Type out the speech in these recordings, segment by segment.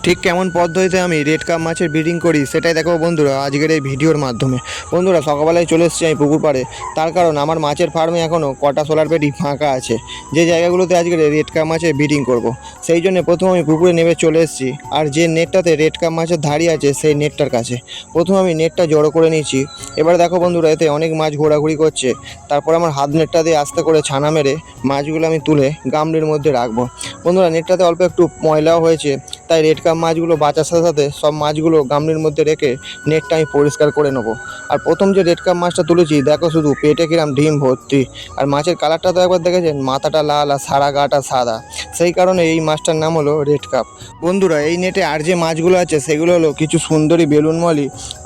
ঠিক কেমন পদ্ধতিতে আমি রেড কাপ মাছের ব্রিডিং করি সেটাই দেখো বন্ধুরা আজকের এই ভিডিওর মাধ্যমে। বন্ধুরা সকালবেলায় চলে এসেছি আমি পুকুর পাড়ে, তার কারণ আমার মাছের ফার্মে এখনও কটা সোলার পেটি ফাঁকা আছে, যে জায়গাগুলোতে আজকে রেড কাপ মাছের ব্রিডিং করব। সেই জন্য প্রথম আমি পুকুরে নেমে চলে এসেছি, আর যে নেটটাতে রেড কাপ মাছের ধাড়ি আছে সেই নেটটার কাছে প্রথম আমি নেটটা জড়ো করে নিয়েছি। এবার দেখো বন্ধুরা এতে অনেক মাছ ঘোরাঘুরি করছে, তারপর আমার হাত নেটটা দিয়ে আস্তে করে ছানা মেরে মাছগুলো আমি তুলে গামলির মধ্যে রাখবো। বন্ধুরা নেটটাতে অল্প একটু ময়লাও হয়েছে, তাই রেড কাপ মাছগুলো বাঁচার সাথে সাথে সব মাছগুলো গামলির মধ্যে রেখে নেটটা আমি পরিষ্কার করে নেবো। আর প্রথম যে রেড কাপ মাছটা তুলেছি দেখো শুধু পেটে কিরাম ডিম ভর্তি, আর মাছের কালারটা তো একবার দেখেছেন, মাথাটা লাল আর সারা গাটা সাদা, সেই কারণে এই মাছটার নাম হলো রেড কাপ। বন্ধুরা এই নেটে আর যে মাছগুলো আছে সেগুলো হলো কিছু সুন্দরী বেলুন মলি,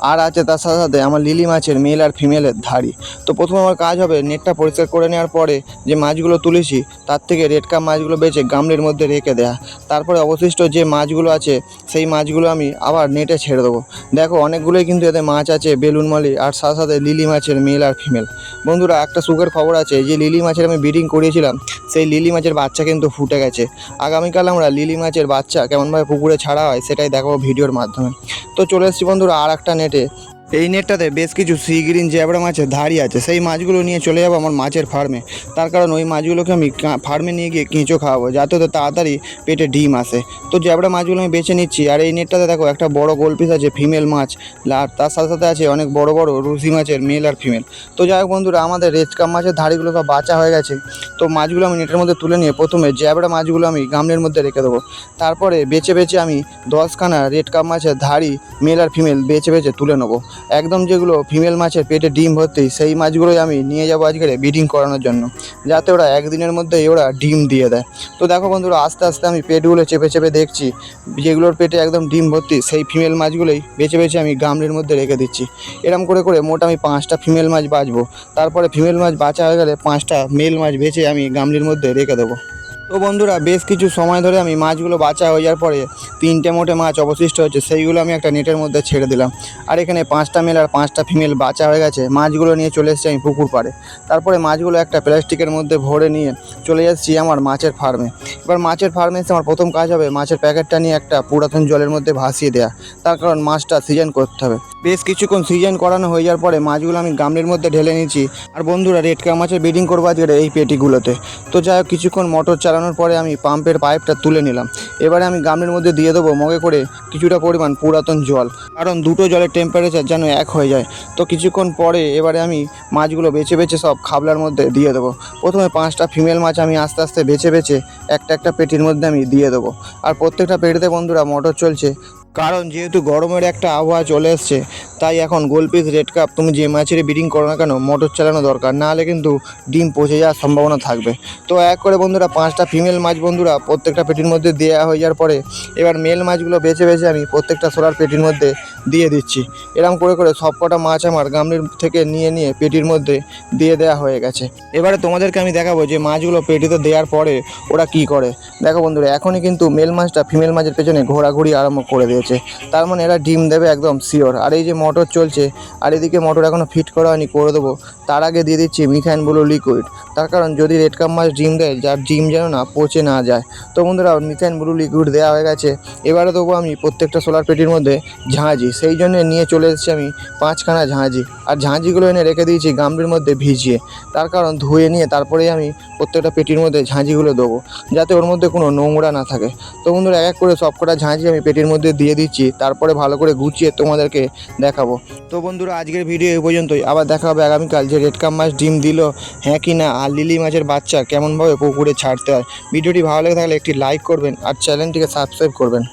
আর আছে তার সাথে সাথে আমার লিলি মাছের মেল আর ফিমেলের ধাড়ি। তো প্রথম আমার কাজ হবে নেটটা পরিষ্কার করে নেওয়ার পরে যে মাছগুলো তুলেছি তার থেকে রেড কাপ মাছগুলো বেছে গামলির মধ্যে রেখে দেয়া। তারপরে অবশিষ্ট যে মাছগুলো আছে সেই মাছগুলো আমি আবার নেটে ছেড়ে দেবো। দেখো অনেকগুলোই কিন্তু এতে মাছ আছে বেলুন মলি, আর সাথে সাথে লিলি মাছের মেল আর ফিমেল। বন্ধুরা একটা সুখের খবর আছে, যে লিলি মাছের আমি ব্রিডিং করিয়েছিলাম সেই লিলি মাছের বাচ্চা কিন্তু ফুটে গেছে। আগামীকাল আমরা লিলি মাছের বাচ্চা কেমনভাবে পুকুরে ছাড়া হয় সেটাই দেখাবো ভিডিওর মাধ্যমে। তো চলে এসেছি বন্ধুরা আর একটা নেটে। এই নেটটাতে বেশ কিছু সি গ্রিন জ্যাবড়া মাছের ধাড়ি আছে, সেই মাছগুলো নিয়ে চলে যাবো আমার মাছের ফার্মে। তার কারণ ওই মাছগুলোকে আমি ফার্মে নিয়ে গিয়ে কেঁচো খাওয়াবো, যাতে তো তাড়াতাড়ি পেটে ডিম আসে। তো জ্যাবড়া মাছগুলো আমি বেছে নিচ্ছি। আর এই নেটটাতে দেখো একটা বড় গোল পিস আছে ফিমেল মাছ, আর তার সাথে সাথে আছে অনেক বড় বড় রুসি মাছের মেল আর ফিমেল। তো যাই হোক বন্ধুরা আমাদের রেড কাপ মাছের ধাড়িগুলো সব বাঁচা হয়ে গেছে। তো মাছগুলো আমি নেটের মধ্যে তুলে নিয়ে প্রথমে জ্যাবড়া মাছগুলো আমি গামলির মধ্যে রেখে দেবো। তারপরে বেছে বেছে আমি 10খানা রেড কাপ মাছের ধাড়ি মেল আর ফিমেল বেছে বেছে তুলে নেবো। একদম যেগুলো ফিমেল মাছের পেটে ডিম ভর্তি সেই মাছগুলোই আমি নিয়ে যাবো আজকে ব্রিডিং করানোর জন্য, যাতে ওরা একদিনের মধ্যেই ওরা ডিম দিয়ে দেয়। তো দেখো বন্ধুরা আস্তে আস্তে আমি পেটগুলো চেপে চেপে দেখছি, যেগুলোর পেটে একদম ডিম ভর্তি সেই ফিমেল মাছগুলোই বেছে বেছে আমি গামলির মধ্যে রেখে দিচ্ছি। এরম করে করে মোট আমি 5টা ফিমেল মাছ বাছবো। তারপরে ফিমেল মাছ বাঁচা হয়ে গেলে 5টা মেল মাছ বেছে আমি গামলির মধ্যে রেখে দেবো। তো বন্ধুরা বেশ কিছু সময় ধরে আমি মাছগুলো বাঁচা হয়ে যাওয়ার পরে 3টে মোটে মাছ অবশিষ্ট হচ্ছে, সেইগুলো আমি একটা নেটের মধ্যে ছেড়ে দিলাম। আর এখানে 5টা মেল আর 5টা ফিমেল বাঁচা হয়ে গেছে। মাছগুলো নিয়ে চলে এসেছি আমি পুকুর পাড়ে। তারপরে মাছগুলো একটা প্লাস্টিকের মধ্যে ভরে নিয়ে চলে যাচ্ছি আমার মাছের ফার্মে। এবার মাছের ফার্মে এসে আমার প্রথম কাজ হবে মাছের প্যাকেটটা নিয়ে একটা পুরাতন জলের মধ্যে ভাসিয়ে দেওয়া, তার কারণ মাছটা সিজন করতে হবে। বেশ কিছুক্ষণ সিজন করানো হয়ে যাওয়ার পরে মাছগুলো আমি গামলির মধ্যে ঢেলে নিয়েছি। আর বন্ধুরা রেড কাপ মাছের ব্রিডিং করবো আজকে এই পেটিগুলোতে। তো যাই হোক কিছুক্ষণ মোটর চালানোর পরে আমি পাম্পের পাইপটা তুলে নিলাম। এবারে আমি গামলির মধ্যে দিয়ে দেবো মগে করে কিছুটা পরিমাণ পুরাতন জল, কারণ দুটো জলের টেম্পারেচার যেন এক হয়ে যায়। তো কিছুক্ষণ পরে এবারে আমি মাছগুলো বেছে বেছে সব খাবলার মধ্যে দিয়ে দেবো। প্রথমে 5টা ফিমেল মাছ আমি আস্তে আস্তে বেছে বেছে একটা একটা পেটির মধ্যে আমি দিয়ে দেবো। আর প্রত্যেকটা পেটিতে বন্ধুরা মোটর চলছে, কারণ যেহেতু গরমের একটা আবহাওয়া চলে এসছে, তাই এখন গোলপিস রেড কাপ তুমি যে মাছের ব্রিডিং করো না কেন মোটর চালানো দরকার, না হলে কিন্তু ডিম পচে যাওয়ার সম্ভাবনা থাকবে। তো এক করে বন্ধুরা 5টা ফিমেল মাছ বন্ধুরা প্রত্যেকটা পেটির মধ্যে দেওয়া হয়ে যাওয়ার পরে এবার মেল মাছগুলো বেছে বেছে আমি প্রত্যেকটা সোলার পেটির মধ্যে দিয়ে দিচ্ছি। এরকম করে করে সব কটা মাছ আমার গামলির থেকে নিয়ে নিয়ে পেটির মধ্যে দিয়ে দেওয়া হয়ে গেছে। এবারে তোমাদেরকে আমি দেখাবো যে মাছগুলো পেটিতে দেওয়ার পরে ওরা কি করে। দেখো বন্ধুরা এখনই কিন্তু মেল মাছটা ফিমেল মাছের পেছনে ঘোরাঘুরি আরম্ভ করে দিয়েছে, তার মানে এরা ডিম দেবে একদম শিওর। আর এই যে মোটর চলছে, আর এদিকে মোটর এখনও ফিট করা হয়নি, করে দেবো। তার আগে দিয়ে দিচ্ছি মিথাইন ব্লু লিকুইড, তার কারণ যদি রেড কাপ মাছ ডিম দেয় যার ডিম যেন না পচে না যায়। তো বন্ধুরা মিথাইন ব্লু লিকুইড দেওয়া হয়ে গেছে। এবারে দেবো আমি প্রত্যেকটা সোলার পেটির মধ্যে ঝাঁঝি, সেই জন্য নিয়ে চলে এসেছি আমি 5খানা ঝাঁঝি। আর ঝাঁঝিগুলো এনে রেখে দিয়েছি গামলির মধ্যে ভিজিয়ে, তার কারণ ধুয়ে নিয়ে তারপরেই আমি প্রত্যেকটা পেটির মধ্যে ঝাঁঝিগুলো দেবো, যাতে ওর মধ্যে কোনো নোংরা না থাকে। তো বন্ধুরা এক এক করে সব কটা ঝাঁঝি আমি পেটির মধ্যে দিয়ে দিচ্ছি, তারপরে ভালো করে গুছিয়ে তোমাদেরকে দেখাবো। তো বন্ধুরা আজকের ভিডিও এই পর্যন্তই, আবার দেখা হবে আগামীকাল যে রেড কাপ মাছ ডিম দিল হ্যাঁ কি না, আর লিলি মাছের বাচ্চা কেমনভাবে পুকুরে ছাড়তে হয়। ভিডিওটি ভালো লেগে থাকলে একটি লাইক করবেন আর চ্যানেলটিকে সাবস্ক্রাইব করবেন।